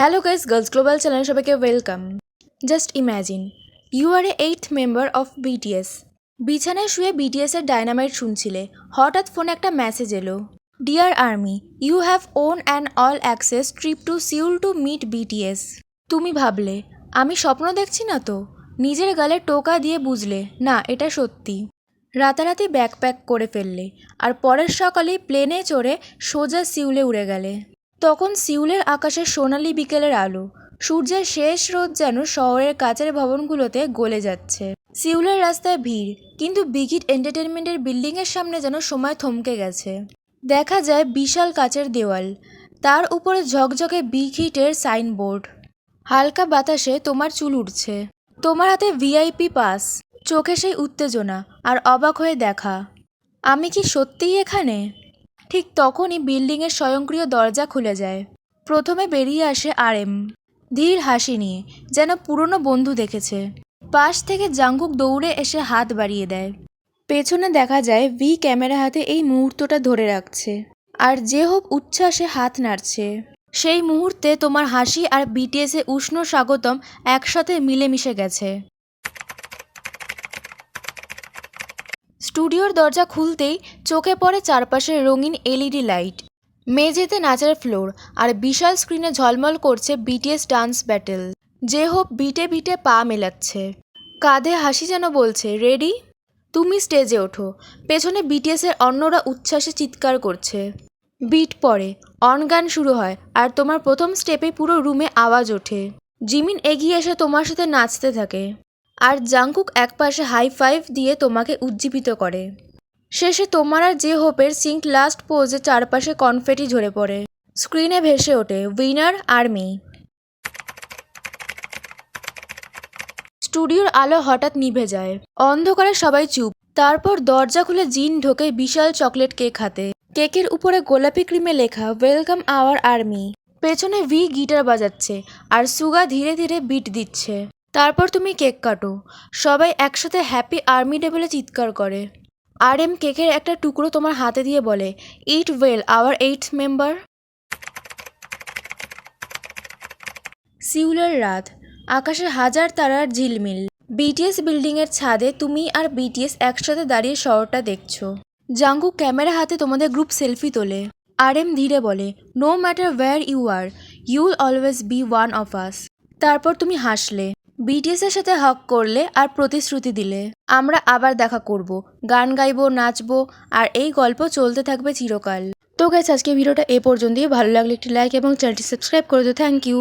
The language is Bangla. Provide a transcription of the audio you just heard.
Hello guys, Girls Global Channel সবাইকে welcome. Just imagine you are a 8th member of BTS. বিছানায় শুয়ে বিটিএস এর ডায়নামাইট শুনছিলে, হঠাৎ ফোনে একটা মেসেজ এলো, dear army, you have won an all access trip to Seoul to meet BTS. তুমি ভাবলে আমি স্বপ্ন দেখছি না তো? নিজের গালে টোকা দিয়ে বুঝলে না এটা সত্যি। রাতারাতি ব্যাকপ্যাক করে ফেললে আর পরের সকালেই প্লেনে চড়ে সোজা সিউলে উড়ে গেলে। তখন সিউলের আকাশে সোনালি বিকেলের আলো, সূর্যের শেষ রোদ যেন শহরের কাচের ভবনগুলোতে গলে যাচ্ছে। সিউলের রাস্তায় ভিড়, কিন্তু বিগ হিট এন্টারটেনমেন্টের বিল্ডিংয়ের সামনে যেন সময় থমকে গেছে। দেখা যায় বিশাল কাচের দেওয়াল, তার উপরে ঝকঝকে বিগ হিটের সাইনবোর্ড। হালকা বাতাসে তোমার চুল উঠছে, তোমার হাতে ভিআইপি পাস, চোখে সেই উত্তেজনা আর অবাক হয়ে দেখা, আমি কি সত্যিই এখানে? ঠিক তখনই বিল্ডিংয়ের স্বয়ংক্রিয় দরজা খুলে যায়। প্রথমে বেরিয়ে আসে RM, ধীর হাসি নিয়ে, যেন পুরনো বন্ধু দেখেছে। পাশ থেকে জাঙ্কুক দৌড়ে এসে হাত বাড়িয়ে দেয়। পেছনে দেখা যায় ভি ক্যামেরা হাতে এই মুহূর্তটা ধরে রাখছে, আর যে হোপ উচ্ছ্বাসে হাত নাড়ছে। সেই মুহূর্তে তোমার হাসি আর বিটিএসে উষ্ণ স্বাগতম একসাথে মিলেমিশে গেছে। স্টুডিওর দরজা খুলতেই চোখে পড়ে চারপাশের রঙিন LED লাইট, মেঝেতে নাচের ফ্লোর, আর বিশাল স্ক্রিনে ঝলমল করছে বিটিএস ডান্স ব্যাটেল। যে হোপ বিটে বিটে পা মেলাচ্ছে, কাঁধে হাসি যেন বলছে রেডি। তুমি স্টেজে ওঠো, পেছনে বিটিএসের অন্যরা উচ্ছ্বাসে চিৎকার করছে। বিট পড়ে, অন গান শুরু হয়, আর তোমার প্রথম স্টেপে পুরো রুমে আওয়াজ ওঠে। জিমিন এগিয়ে এসে তোমার সাথে নাচতে থাকে, আর জাঙ্কুক একপাশে হাই ফাইভ দিয়ে তোমাকে উজ্জীবিত করে। শেষে তোমার আর যে হোপের সিঙ্ক লাস্ট পোজে চারপাশে কনফেটি ঝরে পড়ে। স্ক্রিনে ভেসে ওঠে উইনার আর্মি। স্টুডিওর আলো হঠাৎ নিভে যায়, অন্ধকারে সবাই চুপ। তারপর দরজা খুলে জিন ঢোকে বিশাল চকলেট কেক হাতে। কেকের উপরে গোলাপি ক্রিমে লেখা ওয়েলকাম আওয়ার আর্মি। পেছনে ভি গিটার বাজাচ্ছে, আর সুগা ধীরে ধীরে বিট দিচ্ছে। তারপর তুমি কেক কাটো, সবাই একসাথে হ্যাপি আর্মি ডে বলে চিৎকার করে। RM কেকের একটা টুকরো তোমার হাতে দিয়ে বলে, it well our 8th member. সিউলের রাত, আকাশে হাজার তারার ঝিলমিল। বিটিএস বিল্ডিংয়ের ছাদে তুমি আর বিটিএস একসাথে দাঁড়িয়ে শহরটা দেখছো। জাঙ্কুক ক্যামেরা হাতে তোমাদের গ্রুপ সেলফি তোলে। RM ধীরে বলে, no matter where you are, you'll always be one of us. তারপর তুমি হাসলে, বিটিএসের সাথে হক করলে আর প্রতিশ্রুতি দিলে, আমরা আবার দেখা করব, গান গাইবো, নাচবো, আর এই গল্প চলতে থাকবে চিরকাল। তো গাইস, আজকে ভিডিওটা এ পর্যন্তই। ভালো লাগলে একটি লাইক এবং চ্যানেলটি সাবস্ক্রাইব করে দিও। Thank you.